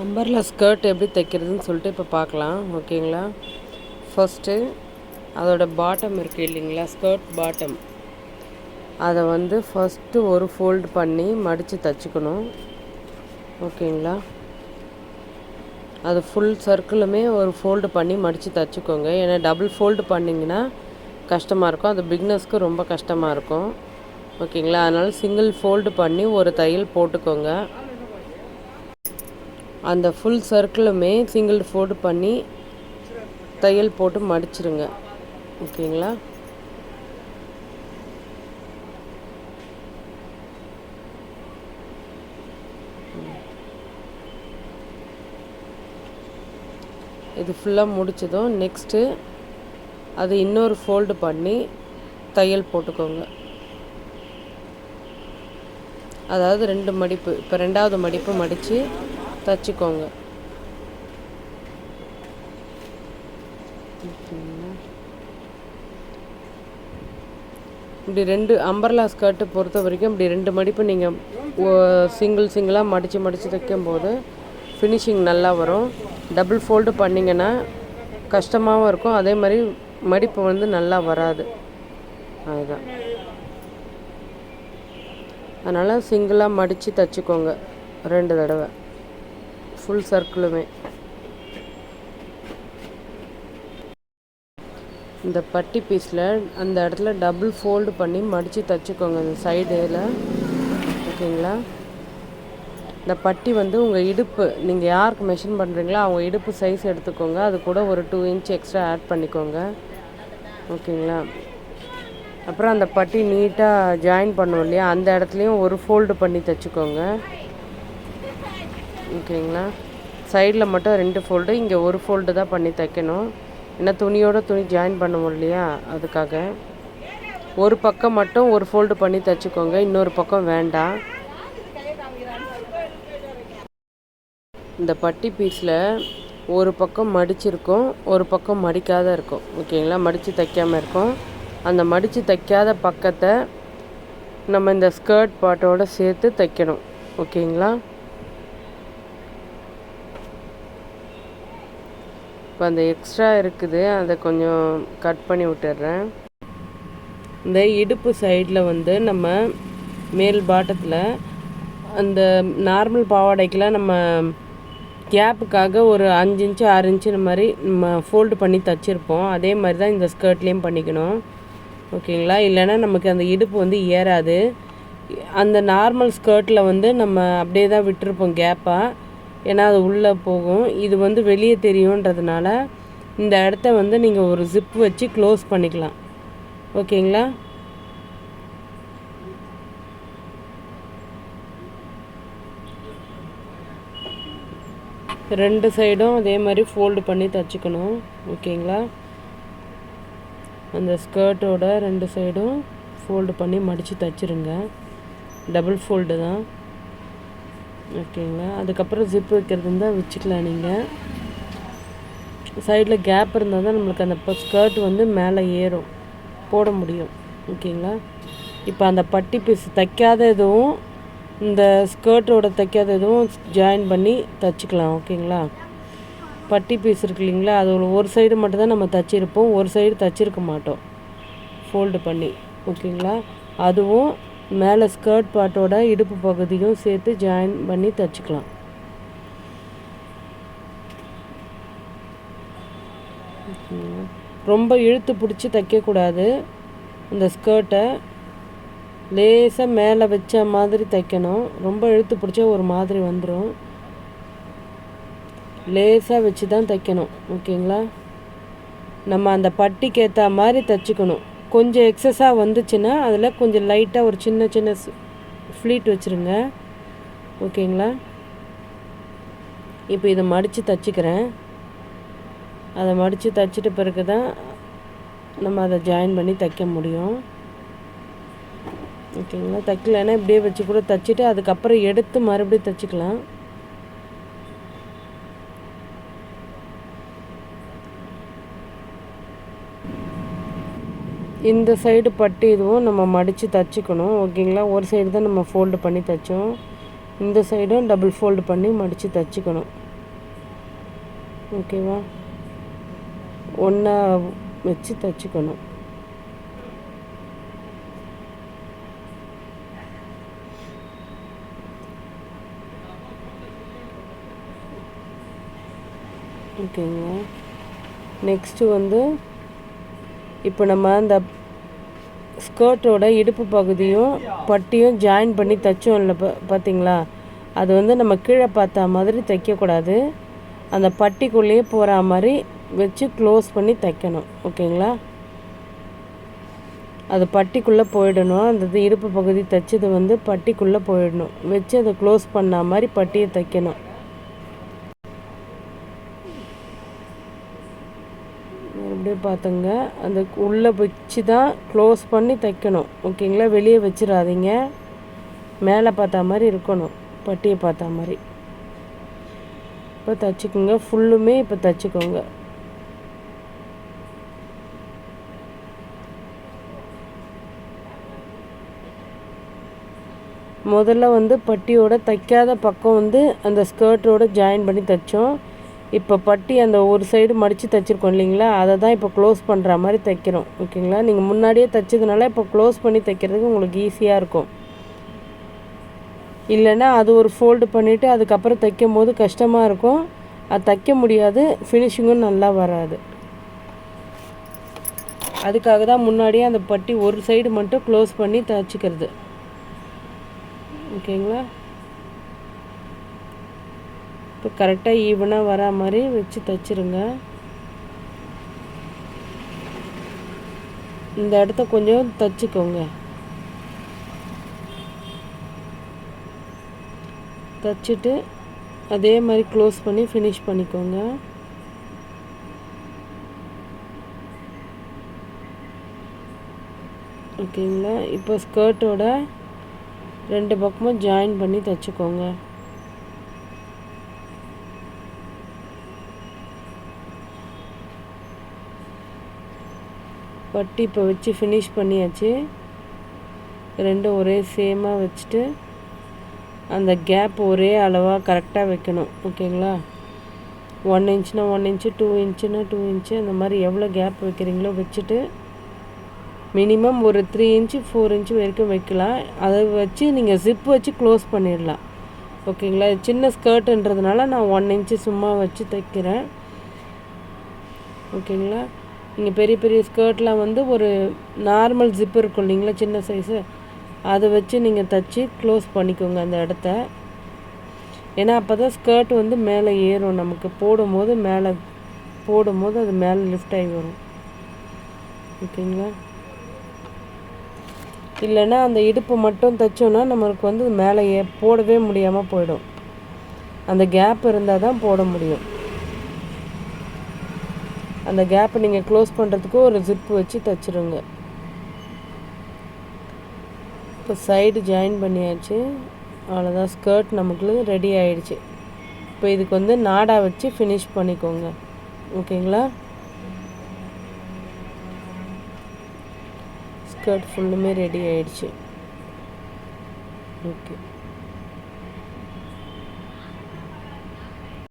Umbrella skirt எப்படி தைக்கிறதுன்னு சொல்லிட்டு இப்போ பார்க்கலாம். ஓகேங்களா? ஃபஸ்ட்டு அதோட பாட்டம் இருக்குது இல்லைங்களா, ஸ்கர்ட் பாட்டம், அதை வந்து ஃபஸ்ட்டு ஒரு ஃபோல்டு பண்ணி மடித்து தைச்சிக்கணும். ஓகேங்களா? அது ஃபுல் சர்க்கிளுமே ஒரு ஃபோல்டு பண்ணி மடித்து தைச்சிக்கோங்க. ஏன்னா டபுள் ஃபோல்டு பண்ணிங்கன்னா கஷ்டமாக இருக்கும், அது பிக்னஸ்க்கு ரொம்ப கஷ்டமாக இருக்கும். ஓகேங்களா? அதனால் சிங்கிள் ஃபோல்டு பண்ணி ஒரு தையல் போட்டுக்கோங்க. அந்த ஃபுல் சர்க்கிளுமே சிங்கிள் ஃபோல்டு பண்ணி தையல் போட்டு மடிச்சிருங்க. ஓகேங்களா? இது ஃபுல்லாக முடிச்சதும் நெக்ஸ்ட்டு அது இன்னொரு ஃபோல்டு பண்ணி தையல் போட்டுக்கோங்க. அதாவது 2 மடிப்பு, இப்போ 2வது மடிப்பு மடித்து தைச்சிக்கோங்க. இப்படி 2 அம்பர்லா ஸ்கர்ட்டு பொறுத்த வரைக்கும் இப்படி 2 மடிப்பு நீங்கள் சிங்கிளாக மடித்து தைக்கும்போது ஃபினிஷிங் நல்லா வரும். டபுள் ஃபோல்டு பண்ணிங்கன்னா கஷ்டமாகவும் இருக்கும், அதே மாதிரி மடிப்பு வந்து நல்லா வராது. அதுதான், அதனால் சிங்கிளாக மடித்து தைச்சிக்கோங்க 2 தடவை ஃபுல் சர்க்கிளுமே. இந்த பட்டி பீஸில் அந்த இடத்துல டபுள் ஃபோல்டு பண்ணி மடித்து தைச்சிக்கோங்க இந்த சைடில். ஓகேங்களா? இந்த பட்டி வந்து உங்கள் இடுப்பு, நீங்கள் யாருக்கு மெஷின் பண்ணுறீங்களோ அவங்க இடுப்பு சைஸ் எடுத்துக்கோங்க. அது கூட ஒரு 2 இன்ச் எக்ஸ்ட்ரா ஆட் பண்ணிக்கோங்க. ஓகேங்களா? அப்புறம் அந்த பட்டி நீட்டாக ஜாயின் பண்ணுவோம் இல்லையா, அந்த இடத்துலையும் ஒரு ஃபோல்டு பண்ணி தைச்சிக்கோங்க. ஓகேங்களா? சைடில் மட்டும் 2 ஃபோல்டு, இங்கே ஒரு ஃபோல்டு தான் பண்ணி தைக்கணும். ஏன்னா துணியோட துணி ஜாயின் பண்ணுவோம் இல்லையா, அதுக்காக. ஒரு பக்கம் மட்டும் ஒரு ஃபோல்டு பண்ணி தைச்சிக்கோங்க, இன்னொரு பக்கம் வேண்டாம். இந்த பட்டி பீஸில் ஒரு பக்கம் மடிச்சிருக்கும், ஒரு பக்கம் மடிக்காத இருக்கும். ஓகேங்களா? மடித்து தைக்காமல் இருக்கும். அந்த மடித்து தைக்காத பக்கத்தை நம்ம இந்த ஸ்கர்ட் பாட்டோடு சேர்த்து தைக்கணும். ஓகேங்களா? இப்போ அந்த எக்ஸ்ட்ரா இருக்குது, அதை கொஞ்சம் கட் பண்ணி விட்டுடுறேன். இந்த இடுப்பு சைடில் வந்து நம்ம மேல் பாட்டத்தில் அந்த நார்மல் பாவாடைக்கெலாம் நம்ம கேப்புக்காக ஒரு 5 இன்ச்சு 6 இன்ச்சு இந்த மாதிரி நம்ம ஃபோல்டு பண்ணி தைச்சிருப்போம். அதே மாதிரி தான் இந்த ஸ்கர்ட்லேயும் பண்ணிக்கணும். ஓகேங்களா? இல்லைன்னா நமக்கு அந்த இடுப்பு வந்து ஏறாது. அந்த நார்மல் ஸ்கர்ட்டில் வந்து நம்ம அப்படியே தான் விட்டுருப்போம் கேப்பாக, ஏன்னா அது உள்ளே போகும். இது வந்து வெளியே தெரியுன்றதுனால இந்த இடத்த வந்து நீங்கள் ஒரு ஜிப் வச்சு க்ளோஸ் பண்ணிக்கலாம். ஓகேங்களா? ரெண்டு சைடும் அதே மாதிரி ஃபோல்டு பண்ணி தைச்சிக்கணும். ஓகேங்களா? அந்த ஸ்கர்ட்டோட 2 சைடும் ஃபோல்டு பண்ணி மடித்து தைச்சிருங்க. டபுள் ஃபோல்டு தான். ஓகேங்களா? அதுக்கப்புறம் ஜிப் வைக்கிறது இருந்தால் வச்சுக்கலாம். நீங்கள் சைடில் கேப் இருந்தால் தான் நம்மளுக்கு அந்த ஸ்கர்ட் வந்து மேலே ஏறும், போட முடியும். ஓகேங்களா? இப்போ அந்த பட்டி பீஸ் தைக்காத இதுவும் இந்த ஸ்கர்ட்டோட தைக்காத இதுவும் ஜாயின் பண்ணி தைச்சிக்கலாம். ஓகேங்களா? பட்டி பீஸ் இருக்கு இல்லைங்களா, அது ஒரு சைடு மட்டும்தான் நம்ம தைச்சிருப்போம், ஒரு சைடு தைச்சிருக்க மாட்டோம் ஃபோல்டு பண்ணி. ஓகேங்களா? அதுவும் மேலே ஸ்கர்ட் பாட்டோட இடுப்பு பகுதியும் சேர்த்து ஜாயின் பண்ணி தைச்சிக்கலாம். ரொம்ப இழுத்து பிடிச்சி தைக்கக்கூடாது. இந்த ஸ்கர்ட்டை லேசாக மேலே வச்ச மாதிரி தைக்கணும். ரொம்ப இழுத்து பிடிச்சா ஒரு மாதிரி வந்துடும். லேசாக வச்சு தான் தைக்கணும். ஓகேங்களா? நம்ம அந்த பட்டிக்கு ஏற்ற மாதிரி தைச்சிக்கணும். கொஞ்சம் எக்ஸஸாக வந்துச்சுன்னா அதில் கொஞ்சம் லைட்டாக ஒரு சின்ன ஃப்ளீட் வச்சுருங்க. ஓகேங்களா? இப்போ இதை மடித்து தைச்சிக்கிறேன். அதை மடித்து தைச்சிட்ட பிறகு தான் நம்ம அதை ஜாயின் பண்ணி தைக்க முடியும். ஓகேங்களா? தைக்கலைன்னா இப்படியே வச்சு கூட தைச்சிட்டு அதுக்கப்புறம் எடுத்து மறுபடியும் தைச்சிக்கலாம். இந்த சைடு பட்டி இதுவும் நம்ம மடித்து தைச்சிக்கணும். ஓகேங்களா? ஒரு சைடு தான் நம்ம ஃபோல்டு பண்ணி தைச்சோம், இந்த சைடும் டபுள் ஃபோல்டு பண்ணி மடித்து தைச்சிக்கணும். ஓகேவா? ஒன்றா வச்சு தைச்சிக்கணும். ஓகேங்க. நெக்ஸ்ட்டு வந்து இப்போ நம்ம அந்த ஸ்கர்ட்டோட இடுப்பு பகுதியும் பட்டியும் ஜாயின் பண்ணி தைச்சோம் இல்லை பார்த்தீங்களா? அது வந்து நம்ம கீழே பார்த்தா மாதிரி தைக்கக்கூடாது. அந்த பட்டிக்குள்ளேயே போகிற மாதிரி வச்சு க்ளோஸ் பண்ணி தைக்கணும். ஓகேங்களா? அது பட்டிக்குள்ளே போயிடணும். அந்த இடுப்பு பகுதி தைச்சது வந்து பட்டிக்குள்ளே போயிடணும். வச்சு அதை க்ளோஸ் பண்ண மாதிரி பட்டியை தைக்கணும். அப்படியே பார்த்துங்க. அந்த உள்ளே வச்சு தான் க்ளோஸ் பண்ணி தைக்கணும். ஓகேங்களா? வெளியே வச்சிடாதீங்க. மேலே பார்த்தா மாதிரி இருக்கணும். பட்டியை பார்த்தா மாதிரி. இப்போ தைச்சிக்கோங்க. ஃபுல்லுமே இப்போ தைச்சிக்கோங்க. முதல்ல வந்து பட்டியோட தைக்காத பக்கம் வந்து அந்த ஸ்கர்ட்டோட ஜாயின் பண்ணி தைச்சோம். இப்போ பட்டி அந்த ஒரு சைடு மடித்து தைச்சிருக்கோம் இல்லைங்களா? அதை தான் இப்போ க்ளோஸ் பண்ணுற மாதிரி தைக்கிறோம். ஓகேங்களா? நீங்கள் முன்னாடியே தைச்சதுனால இப்போ க்ளோஸ் பண்ணி தைக்கிறதுக்கு உங்களுக்கு ஈஸியாக இருக்கும். இல்லைன்னா அது ஒரு ஃபோல்டு பண்ணிவிட்டு அதுக்கப்புறம் தைக்கும் போது கஷ்டமாக இருக்கும். அது தைக்க முடியாது. ஃபினிஷிங்கும் நல்லா வராது. அதுக்காக தான் முன்னாடியே அந்த பட்டி ஒரு சைடு மட்டும் க்ளோஸ் பண்ணி தைச்சிக்கிறது. ஓகேங்களா? இப்போ கரெக்டாக ஈவனாக வரா மாதிரி வச்சு தைச்சிருங்க. இந்த இடத்த கொஞ்சம் தைச்சிக்கோங்க. தைச்சிட்டு அதே மாதிரி க்ளோஸ் பண்ணி ஃபினிஷ் பண்ணிக்கோங்க. ஓகேங்களா? இப்போ ஸ்கர்ட்டோட 2 பக்கமும் ஜாயின் பண்ணி தைச்சிக்கோங்க. பட்டி இப்போ வச்சு ஃபினிஷ் பண்ணியாச்சு. ரெண்டும் ஒரே சேமாக வச்சுட்டு அந்த கேப் ஒரே அளவாக கரெக்டாக வைக்கணும். ஓகேங்களா? 1 இன்ச்னா 1 இன்ச்சு, 2 இன்ச்சுனா 2 இன்ச்சு, அந்த மாதிரி எவ்வளோ கேப் வைக்கிறீங்களோ வச்சுட்டு மினிமம் ஒரு 3 இன்ச்சு 4 இன்ச்சு வரைக்கும் வைக்கலாம். அதை வச்சு நீங்கள் ஜிப் வச்சு க்ளோஸ் பண்ணிடலாம். ஓகேங்களா? சின்ன ஸ்கர்ட்டுன்றதுனால நான் 1 இன்ச்சு சும்மா வச்சு தைக்கிறேன். ஓகேங்களா? நீங்கள் பெரிய பெரிய ஸ்கர்ட்லாம் வந்து ஒரு நார்மல் ஜிப்பு இருக்கும் இல்லைங்களா, சின்ன சைஸு, அதை வச்சு நீங்கள் தைச்சி க்ளோஸ் பண்ணிக்கோங்க அந்த இடத்த. ஏன்னா அப்போ தான் ஸ்கர்ட் வந்து மேலே ஏறும். நமக்கு போடும்போது அது மேலே லிஃப்ட் ஆகி வரும். ஓகேங்களா? இல்லைன்னா அந்த இடுப்பு மட்டும் தைச்சோன்னா நம்மளுக்கு வந்து மேலே போடவே முடியாமல் போயிடும். அந்த கேப் இருந்தால் தான் போட முடியும். அந்த கேப்பை நீங்கள் க்ளோஸ் பண்ணுறதுக்கு ஒரு ஜிப்பு வச்சு தைச்சிருங்க. இப்போ சைடு ஜாயின் பண்ணியாச்சு. அவ்வளோதான், ஸ்கர்ட் நமக்கு ரெடி ஆகிடுச்சு. இப்போ இதுக்கு வந்து நாடா வச்சு ஃபினிஷ் பண்ணிக்கோங்க. ஓகேங்களா? ஸ்கர்ட் ஃபுல்லுமே ரெடி ஆகிடுச்சு. ஓகே.